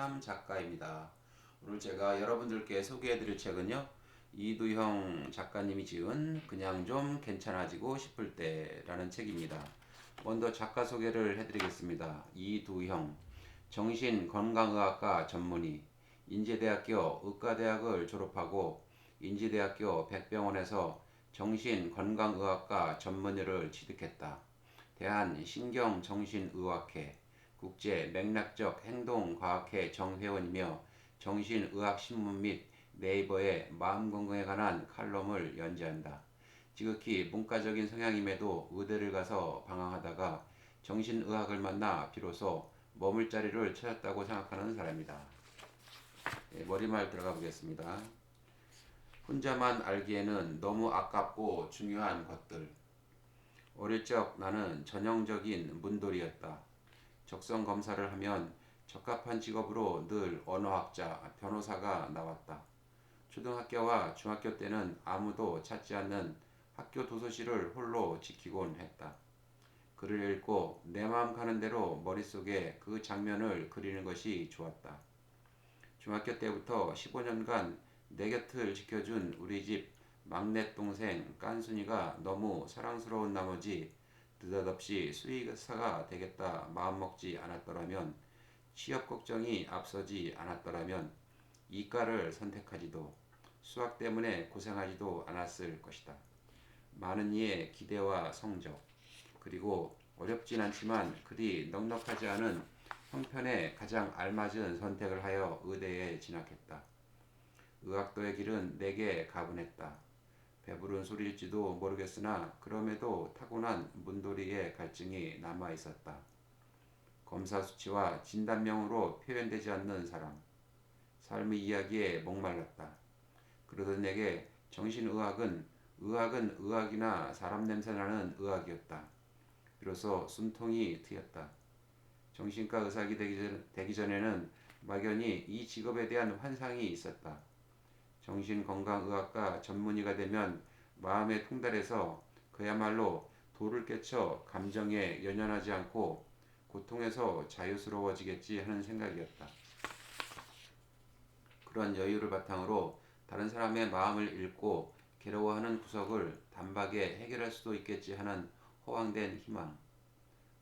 김영삼 작가입니다. 오늘 제가 여러분들께 소개해드릴 책은요, 이두형 작가님이 지은 그냥 좀 괜찮아지고 싶을 때라는 책입니다. 먼저 작가 소개를 해드리겠습니다. 이두형, 정신건강의학과 전문의, 인제대학교 의과대학을 졸업하고 인지대학교 백병원에서 정신건강의학과 전문의를 취득했다. 대한신경정신의학회, 국제맥락적 행동과학회 정회원이며 정신의학신문 및 네이버에 마음건강에 관한 칼럼을 연재한다. 지극히 문과적인 성향임에도 의대를 가서 방황하다가 정신의학을 만나 비로소 머물 자리를 찾았다고 생각하는 사람이다. 머리말 들어가 보겠습니다. 혼자만 알기에는 너무 아깝고 중요한 것들. 어릴 적 나는 전형적인 문돌이였다. 적성 검사를 하면 적합한 직업으로 늘 언어학자, 변호사가 나왔다. 초등학교와 중학교 때는 아무도 찾지 않는 학교 도서실을 홀로 지키곤 했다. 글을 읽고 내 마음 가는 대로 머릿속에 그 장면을 그리는 것이 좋았다. 중학교 때부터 15년간 내 곁을 지켜준 우리 집 막내 동생 깐순이가 너무 사랑스러운 나머지 느닷없이 수의사가 되겠다 마음먹지 않았더라면, 취업 걱정이 앞서지 않았더라면 이과를 선택하지도 수학 때문에 고생하지도 않았을 것이다. 많은 이의 기대와 성적, 그리고 어렵진 않지만 그리 넉넉하지 않은 형편에 가장 알맞은 선택을 하여 의대에 진학했다. 의학도의 길은 내게 가분했다. 배부른 소리일지도 모르겠으나 그럼에도 타고난 문돌이의 갈증이 남아 있었다. 검사 수치와 진단명으로 표현되지 않는 사람, 삶의 이야기에 목말랐다. 그러던 내게 의학은 의학이나 사람 냄새나는 의학이었다. 비로소 숨통이 트였다. 정신과 의사가 되기 전에는 막연히 이 직업에 대한 환상이 있었다. 정신건강의학과 전문의가 되면 마음의 통달에서 그야말로 돌을 깨쳐 감정에 연연하지 않고 고통에서 자유스러워지겠지 하는 생각이었다. 그런 여유를 바탕으로 다른 사람의 마음을 읽고 괴로워하는 구석을 단박에 해결할 수도 있겠지 하는 허황된 희망.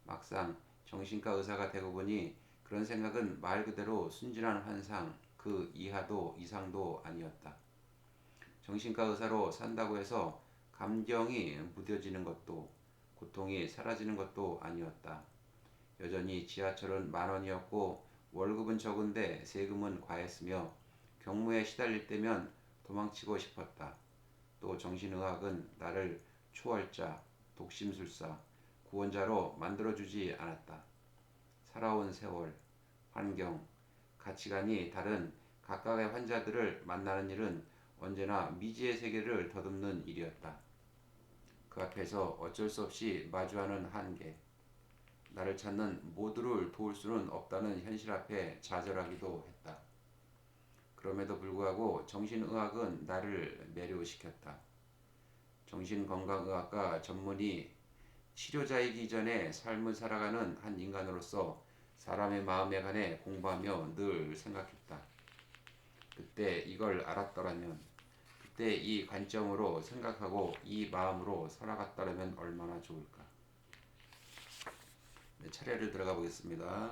막상 정신과 의사가 되고 보니 그런 생각은 말 그대로 순진한 환상, 그 이하도 이상도 아니었다. 정신과 의사로 산다고 해서 감정이 무뎌지는 것도 고통이 사라지는 것도 아니었다. 여전히 지하철은 10,000원이었고 월급은 적은데 세금은 과했으며 경무에 시달릴 때면 도망치고 싶었다. 또 정신의학은 나를 초월자, 독심술사, 구원자로 만들어주지 않았다. 살아온 세월, 환경, 가치관이 다른 각각의 환자들을 만나는 일은 언제나 미지의 세계를 더듬는 일이었다. 그 앞에서 어쩔 수 없이 마주하는 한계, 나를 찾는 모두를 도울 수는 없다는 현실 앞에 좌절하기도 했다. 그럼에도 불구하고 정신의학은 나를 매료시켰다. 정신건강의학과 전문의, 치료자이기 전에 삶을 살아가는 한 인간으로서 사람의 마음에 관해 공부하며 늘 생각했다. 그때 이걸 알았더라면, 그때 이 관점으로 생각하고 이 마음으로 살아갔더라면 얼마나 좋을까. 네, 차례를 들어가 보겠습니다.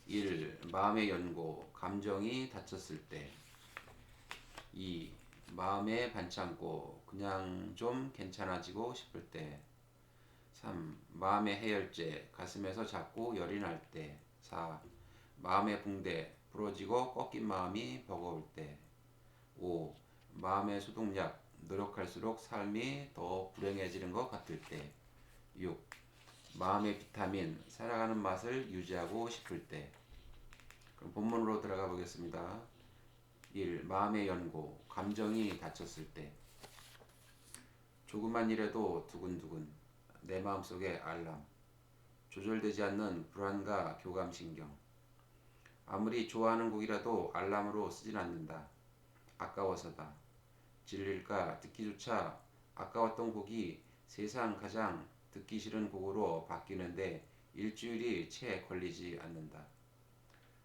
1. 마음의 연고, 감정이 다쳤을 때. 2. 마음에 반창고, 그냥 좀 괜찮아지고 싶을 때. 3. 마음의 해열제, 가슴에서 자꾸 열이 날 때. 4. 마음의 붕대, 부러지고 꺾인 마음이 버거울 때. 5. 마음의 소독약, 노력할수록 삶이 더 불행해지는 것 같을 때. 6. 마음의 비타민, 살아가는 맛을 유지하고 싶을 때. 그럼 본문으로 들어가 보겠습니다. 1. 마음의 연고, 감정이 다쳤을 때. 조그만 일에도 두근두근, 내 마음속에 알람, 조절되지 않는 불안과 교감신경. 아무리 좋아하는 곡이라도 알람으로 쓰진 않는다. 아까워서다. 질릴까 듣기조차 아까웠던 곡이 세상 가장 듣기 싫은 곡으로 바뀌는데 일주일이 채 걸리지 않는다.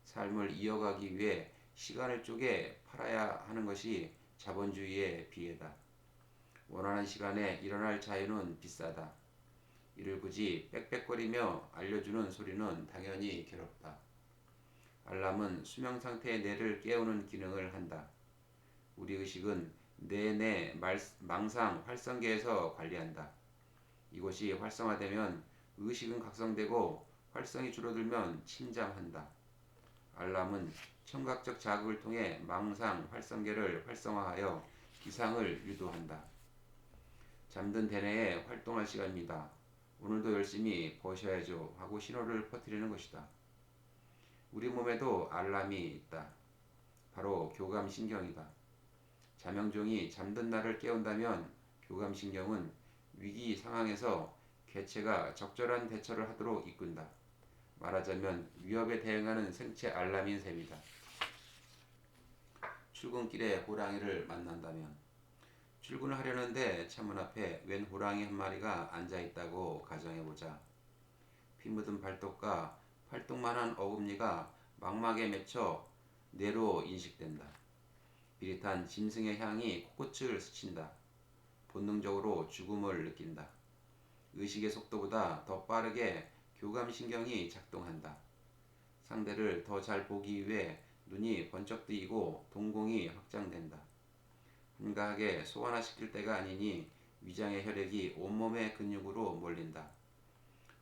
삶을 이어가기 위해 시간을 쪼개 팔아야 하는 것이 자본주의의 비애다. 원하는 시간에 일어날 자유는 비싸다. 이를 굳이 빽빽거리며 알려주는 소리는 당연히 괴롭다. 알람은 수면 상태의 뇌를 깨우는 기능을 한다. 우리 의식은 뇌내 망상 활성계에서 관리한다. 이곳이 활성화되면 의식은 각성되고 활성이 줄어들면 침잠한다. 알람은 청각적 자극을 통해 망상 활성계를 활성화하여 기상을 유도한다. 잠든 대뇌에 활동할 시간입니다. 오늘도 열심히 버셔야죠 하고 신호를 퍼뜨리는 것이다. 우리 몸에도 알람이 있다. 바로 교감신경이다. 자명종이 잠든 나를 깨운다면 교감신경은 위기 상황에서 개체가 적절한 대처를 하도록 이끈다. 말하자면 위협에 대응하는 생체 알람인 셈이다. 출근길에 호랑이를 만난다면 출근을 하려는데 차문 앞에 웬 호랑이 한 마리가 앉아있다고 가정해보자. 피 묻은 발톱과 팔뚝만한 어금니가 망막에 맺혀 뇌로 인식된다. 비릿한 짐승의 향이 코끝을 스친다. 본능적으로 죽음을 느낀다. 의식의 속도보다 더 빠르게 교감신경이 작동한다. 상대를 더 잘 보기 위해 눈이 번쩍 뜨이고 동공이 확장된다. 한가하게 소환화시킬 때가 아니니 위장의 혈액이 온몸의 근육으로 몰린다.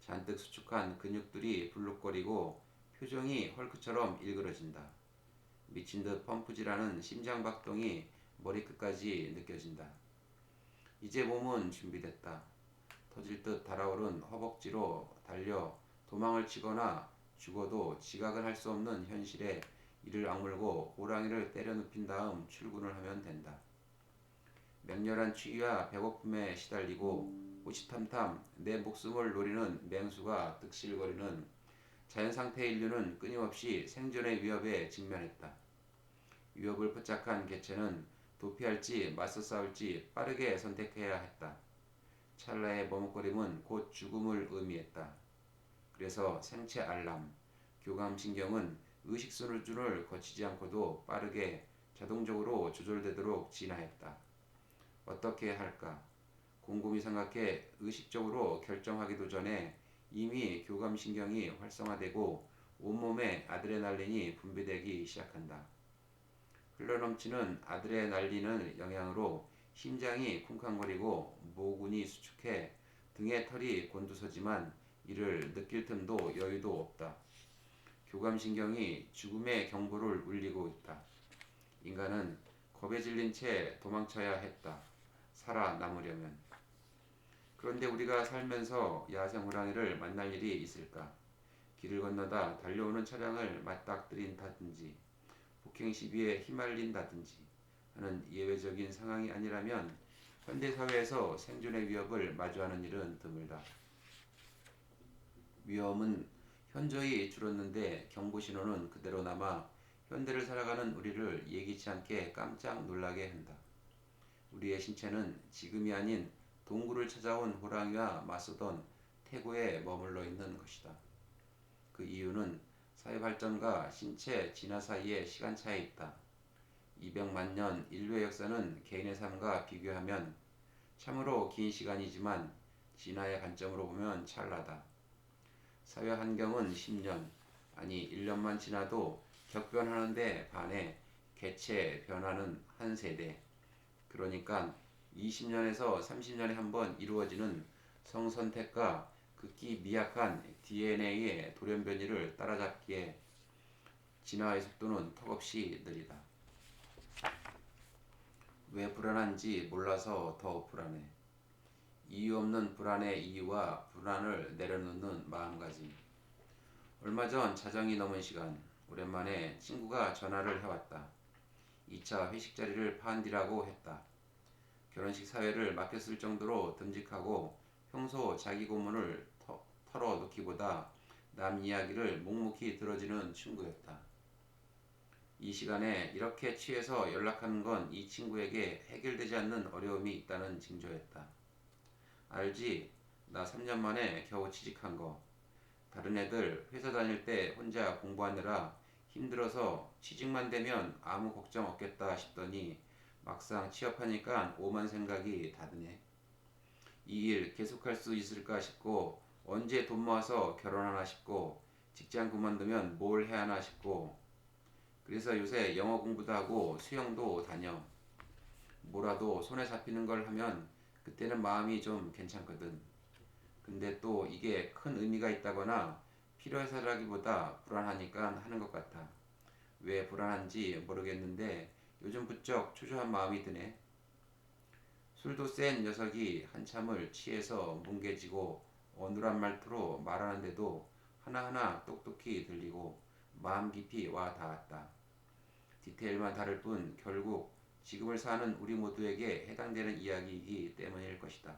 잔뜩 수축한 근육들이 불룩거리고 표정이 헐크처럼 일그러진다. 미친 듯 펌프질하는 심장박동이 머리끝까지 느껴진다. 이제 몸은 준비됐다. 터질 듯 달아오른 허벅지로 달려 도망을 치거나 죽어도 지각은 할 수 없는 현실에 이를 악물고 호랑이를 때려 눕힌 다음 출근을 하면 된다. 맹렬한 취기와 배고픔에 시달리고 호시탐탐 내 목숨을 노리는 맹수가 득실거리는 자연상태의 인류는 끊임없이 생존의 위협에 직면했다. 위협을 포착한 개체는 도피할지 맞서 싸울지 빠르게 선택해야 했다. 찰나의 머뭇거림은 곧 죽음을 의미했다. 그래서 생체 알람, 교감신경은 의식 수준을 거치지 않고도 빠르게 자동적으로 조절되도록 진화했다. 어떻게 할까? 곰곰이 생각해 의식적으로 결정하기도 전에 이미 교감신경이 활성화되고 온몸에 아드레날린이 분비되기 시작한다. 흘러넘치는 아드레날린의 영향으로 심장이 쿵쾅거리고 모근이 수축해 등의 털이 곤두서지만 이를 느낄 틈도 여유도 없다. 교감신경이 죽음의 경보를 울리고 있다. 인간은 겁에 질린 채 도망쳐야 했다. 살아남으려면. 그런데 우리가 살면서 야생 호랑이를 만날 일이 있을까? 길을 건너다 달려오는 차량을 맞닥뜨린다든지 폭행 시비에 휘말린다든지 하는 예외적인 상황이 아니라면 현대사회에서 생존의 위협을 마주하는 일은 드물다. 위험은 현저히 줄었는데 경보신호는 그대로 남아 현대를 살아가는 우리를 예기치 않게 깜짝 놀라게 한다. 우리의 신체는 지금이 아닌 동굴을 찾아온 호랑이와 맞서던 태고에 머물러 있는 것이다. 그 이유는 사회 발전과 신체 진화 사이의 시간차에 있다. 200만 년 인류의 역사는 개인의 삶과 비교하면 참으로 긴 시간이지만 진화의 관점으로 보면 찰나다. 사회 환경은 10년, 아니 1년만 지나도 격변하는데 반해 개체 변화는 한 세대, 그러니까 20년에서 30년에 한 번 이루어지는 성선택과 극히 미약한 DNA의 돌연변이를 따라잡기에 진화의 속도는 턱없이 느리다. 왜 불안한지 몰라서 더 불안해. 이유 없는 불안의 이유와 불안을 내려놓는 마음가짐. 얼마 전 자정이 넘은 시간, 오랜만에 친구가 전화를 해왔다. 2차 회식 자리를 파한 뒤라고 했다. 결혼식 사회를 맡겼을 정도로 듬직하고 평소 자기 고문을 털어놓기보다 남 이야기를 묵묵히 들어주는 친구였다. 이 시간에 이렇게 취해서 연락하는 건 이 친구에게 해결되지 않는 어려움이 있다는 징조였다. 알지? 나 3년 만에 겨우 취직한 거. 다른 애들 회사 다닐 때 혼자 공부하느라 힘들어서 취직만 되면 아무 걱정 없겠다 싶더니 막상 취업하니까 오만 생각이 다 드네. 이 일 계속할 수 있을까 싶고 언제 돈 모아서 결혼하나 싶고 직장 그만두면 뭘 해야 하나 싶고 그래서 요새 영어 공부도 하고 수영도 다녀. 뭐라도 손에 잡히는 걸 하면 그때는 마음이 좀 괜찮거든. 근데 또 이게 큰 의미가 있다거나 필요해서라기보다 불안하니까 하는 것 같아. 왜 불안한지 모르겠는데 요즘 부쩍 초조한 마음이 드네. 술도 센 녀석이 한참을 취해서 뭉개지고 어눌한 말투로 말하는데도 하나하나 똑똑히 들리고 마음 깊이 와 닿았다. 디테일만 다를 뿐 결국 지금을 사는 우리 모두에게 해당되는 이야기이기 때문일 것이다.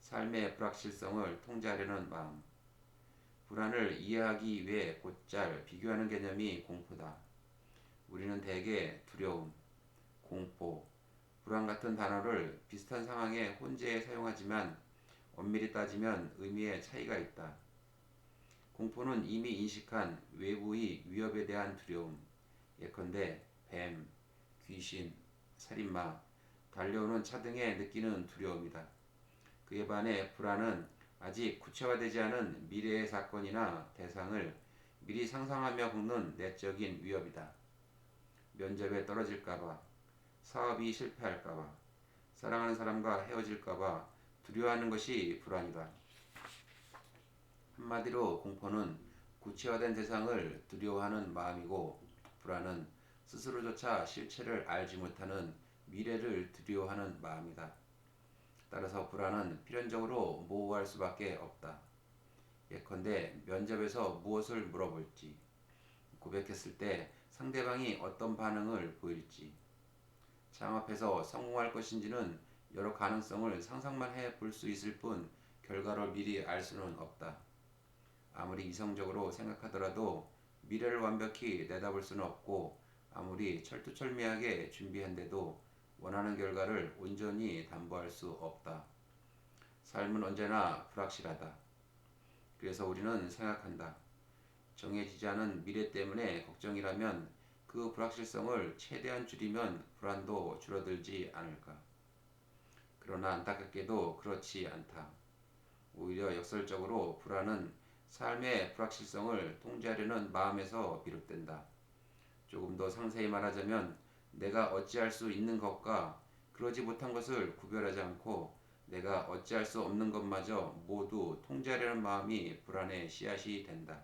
삶의 불확실성을 통제하려는 마음. 불안을 이해하기 위해 곧잘 비교하는 개념이 공포다. 우리는 대개 두려움, 공포, 불안 같은 단어를 비슷한 상황에 혼재해 사용하지만 엄밀히 따지면 의미의 차이가 있다. 공포는 이미 인식한 외부의 위협에 대한 두려움, 예컨대 뱀, 귀신, 살인마, 달려오는 차 등에 느끼는 두려움이다. 그에 반해 불안은 아직 구체화되지 않은 미래의 사건이나 대상을 미리 상상하며 겪는 내적인 위협이다. 면접에 떨어질까봐, 사업이 실패할까봐, 사랑하는 사람과 헤어질까봐 두려워하는 것이 불안이다. 한마디로 공포는 구체화된 대상을 두려워하는 마음이고 불안은 스스로조차 실체를 알지 못하는 미래를 두려워하는 마음이다. 따라서 불안은 필연적으로 모호할 수밖에 없다. 예컨대 면접에서 무엇을 물어볼지, 고백했을 때 상대방이 어떤 반응을 보일지, 창업해서 성공할 것인지는 여러 가능성을 상상만 해 볼 수 있을 뿐 결과를 미리 알 수는 없다. 아무리 이성적으로 생각하더라도 미래를 완벽히 내다볼 수는 없고 아무리 철두철미하게 준비한데도 원하는 결과를 온전히 담보할 수 없다. 삶은 언제나 불확실하다. 그래서 우리는 생각한다. 정해지지 않은 미래 때문에 걱정이라면 그 불확실성을 최대한 줄이면 불안도 줄어들지 않을까. 그러나 안타깝게도 그렇지 않다. 오히려 역설적으로 불안은 삶의 불확실성을 통제하려는 마음에서 비롯된다. 조금 더 상세히 말하자면 내가 어찌할 수 있는 것과 그러지 못한 것을 구별하지 않고 내가 어찌할 수 없는 것마저 모두 통제하려는 마음이 불안의 씨앗이 된다.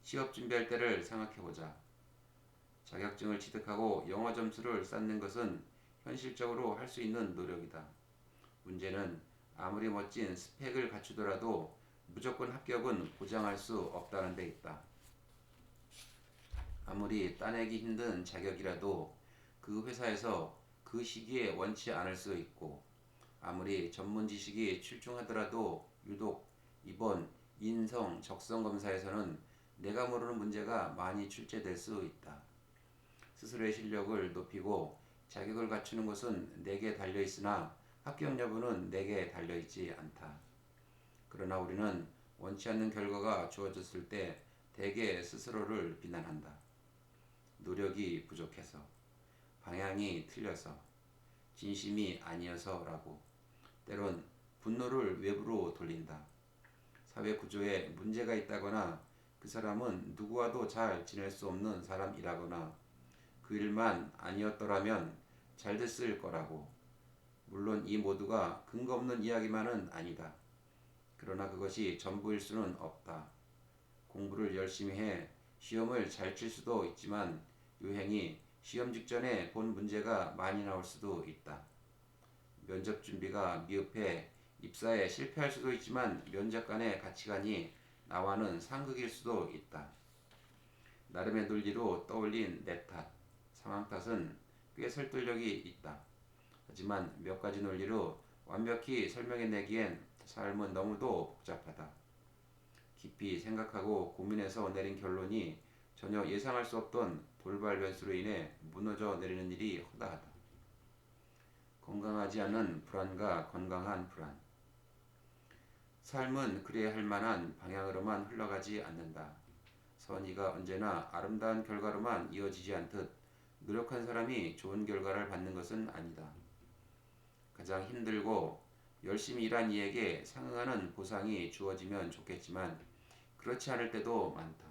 취업 준비할 때를 생각해보자. 자격증을 취득하고 영어 점수를 쌓는 것은 현실적으로 할 수 있는 노력이다. 문제는 아무리 멋진 스펙을 갖추더라도 무조건 합격은 보장할 수 없다는 데 있다. 아무리 따내기 힘든 자격이라도 그 회사에서 그 시기에 원치 않을 수 있고 아무리 전문 지식이 출중하더라도 유독 이번 인성 적성 검사에서는 내가 모르는 문제가 많이 출제될 수 있다. 스스로의 실력을 높이고 자격을 갖추는 것은 내게 달려 있으나 합격 여부는 내게 달려 있지 않다. 그러나 우리는 원치 않는 결과가 주어졌을 때 대개 스스로를 비난한다. 노력이 부족해서, 방향이 틀려서, 진심이 아니어서라고. 때론 분노를 외부로 돌린다. 사회 구조에 문제가 있다거나 그 사람은 누구와도 잘 지낼 수 없는 사람이라거나 그 일만 아니었더라면 잘 됐을 거라고. 물론 이 모두가 근거 없는 이야기만은 아니다. 그러나 그것이 전부일 수는 없다. 공부를 열심히 해 시험을 잘 칠 수도 있지만 유행이 시험 직전에 본 문제가 많이 나올 수도 있다. 면접 준비가 미흡해 입사에 실패할 수도 있지만 면접 간의 가치관이 나와는 상극일 수도 있다. 나름의 논리로 떠올린 내 탓, 상황 탓은 꽤 설득력이 있다. 하지만 몇 가지 논리로 완벽히 설명해내기엔 삶은 너무도 복잡하다. 깊이 생각하고 고민해서 내린 결론이 전혀 예상할 수 없던 돌발 변수로 인해 무너져 내리는 일이 허다하다. 건강하지 않은 불안과 건강한 불안. 삶은 그래야 할 만한 방향으로만 흘러가지 않는다. 선의가 언제나 아름다운 결과로만 이어지지 않듯 노력한 사람이 좋은 결과를 받는 것은 아니다. 가장 힘들고 열심히 일한 이에게 상응하는 보상이 주어지면 좋겠지만 그렇지 않을 때도 많다.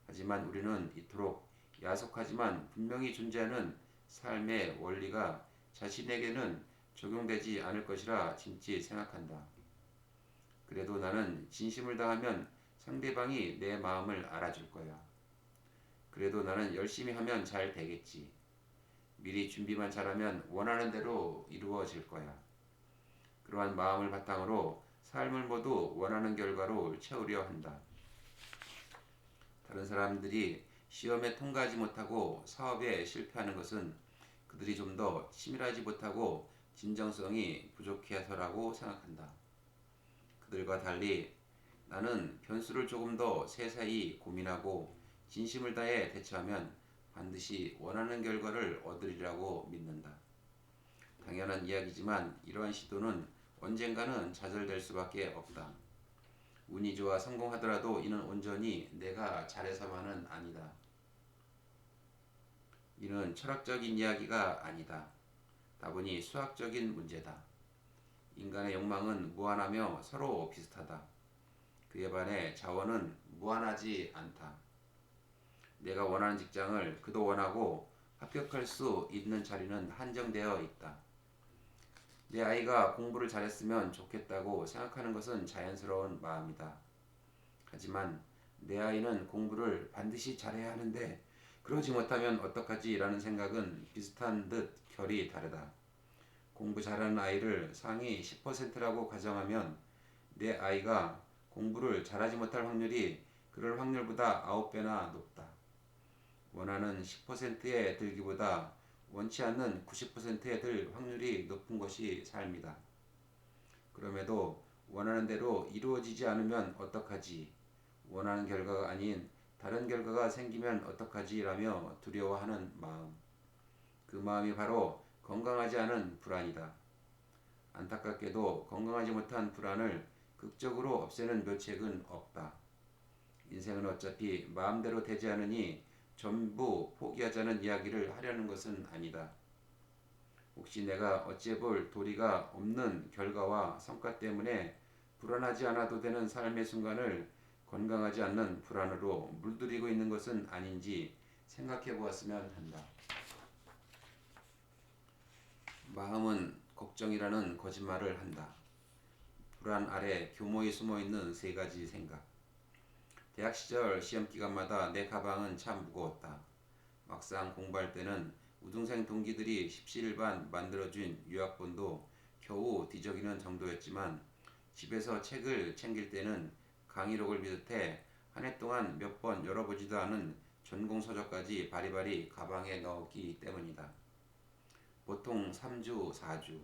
하지만 우리는 이토록 야속하지만 분명히 존재하는 삶의 원리가 자신에게는 적용되지 않을 것이라 짐짓 생각한다. 그래도 나는 진심을 다하면 상대방이 내 마음을 알아줄 거야. 그래도 나는 열심히 하면 잘 되겠지. 미리 준비만 잘하면 원하는 대로 이루어질 거야. 그러한 마음을 바탕으로 삶을 모두 원하는 결과로 채우려 한다. 다른 사람들이 시험에 통과하지 못하고 사업에 실패하는 것은 그들이 좀 더 치밀하지 못하고 진정성이 부족해서라고 생각한다. 그들과 달리 나는 변수를 조금 더 세세히 고민하고 진심을 다해 대처하면 반드시 원하는 결과를 얻으리라고 믿는다. 당연한 이야기지만 이러한 시도는 언젠가는 좌절될 수밖에 없다. 운이 좋아 성공하더라도 이는 온전히 내가 잘해서만은 아니다. 이는 철학적인 이야기가 아니다. 다분히 수학적인 문제다. 인간의 욕망은 무한하며 서로 비슷하다. 그에 반해 자원은 무한하지 않다. 내가 원하는 직장을 그도 원하고 합격할 수 있는 자리는 한정되어 있다. 내 아이가 공부를 잘했으면 좋겠다고 생각하는 것은 자연스러운 마음이다. 하지만 내 아이는 공부를 반드시 잘해야 하는데 그러지 못하면 어떡하지? 라는 생각은 비슷한 듯 결이 다르다. 공부 잘하는 아이를 상위 10%라고 가정하면 내 아이가 공부를 잘하지 못할 확률이 그럴 확률보다 9배나 높다. 원하는 10%에 들기보다 원치 않는 90%에 들 확률이 높은 것이 삶이다. 그럼에도 원하는 대로 이루어지지 않으면 어떡하지? 원하는 결과가 아닌 다른 결과가 생기면 어떡하지? 라며 두려워하는 마음. 그 마음이 바로 건강하지 않은 불안이다. 안타깝게도 건강하지 못한 불안을 극적으로 없애는 묘책은 없다. 인생은 어차피 마음대로 되지 않으니 전부 포기하자는 이야기를 하려는 것은 아니다. 혹시 내가 어찌해볼 도리가 없는 결과와 성과 때문에 불안하지 않아도 되는 삶의 순간을 건강하지 않는 불안으로 물들이고 있는 것은 아닌지 생각해 보았으면 한다. 마음은 걱정이라는 거짓말을 한다. 불안 아래 교모에 숨어있는 세 가지 생각. 대학 시절 시험 기간마다 내 가방은 참 무거웠다. 막상 공부할 때는 우등생 동기들이 십시일반 만들어준 유학본도 겨우 뒤적이는 정도였지만 집에서 책을 챙길 때는 강의록을 비롯해 한 해 동안 몇 번 열어보지도 않은 전공서적까지 바리바리 가방에 넣었기 때문이다. 보통 3주, 4주,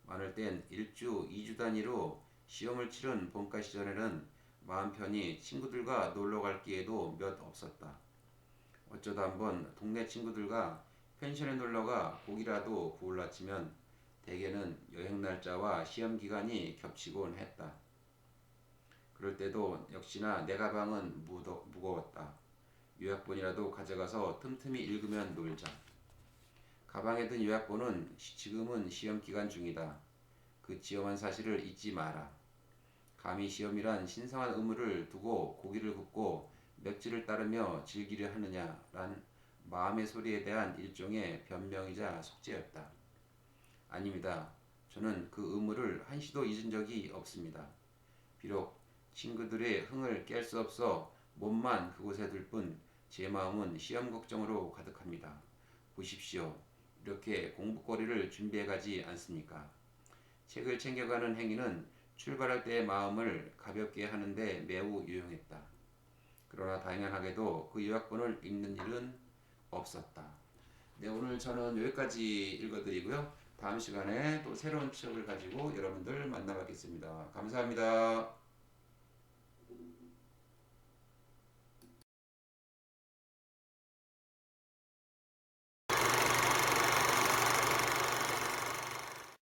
많을 땐 1주, 2주 단위로 시험을 치른 본과 시절에는 마음 편히 친구들과 놀러 갈 기회도 몇 없었다. 어쩌다 한번 동네 친구들과 펜션에 놀러가 고기라도 구울라 치면 대개는 여행 날짜와 시험 기간이 겹치곤 했다. 그럴 때도 역시나 내 가방은 무거웠다. 요약본이라도 가져가서 틈틈이 읽으면 놀자. 가방에 든 요약본은 지금은 시험 기간 중이다. 그 지엄한 사실을 잊지 마라. 감히 시험이란 신성한 의무를 두고 고기를 굽고 맥주를 따르며 즐기려 하느냐란 마음의 소리에 대한 일종의 변명이자 속죄였다. 아닙니다. 저는 그 의무를 한시도 잊은 적이 없습니다. 비록 친구들의 흥을 깰 수 없어 몸만 그곳에 둘 뿐 제 마음은 시험 걱정으로 가득합니다. 보십시오. 이렇게 공부거리를 준비해 가지 않습니까? 책을 챙겨가는 행위는 출발할 때의 마음을 가볍게 하는데 매우 유용했다. 그러나 당연하게도 그 요약본을 읽는 일은 없었다. 네, 오늘 저는 여기까지 읽어드리고요. 다음 시간에 또 새로운 책을 가지고 여러분들 만나뵙겠습니다. 감사합니다.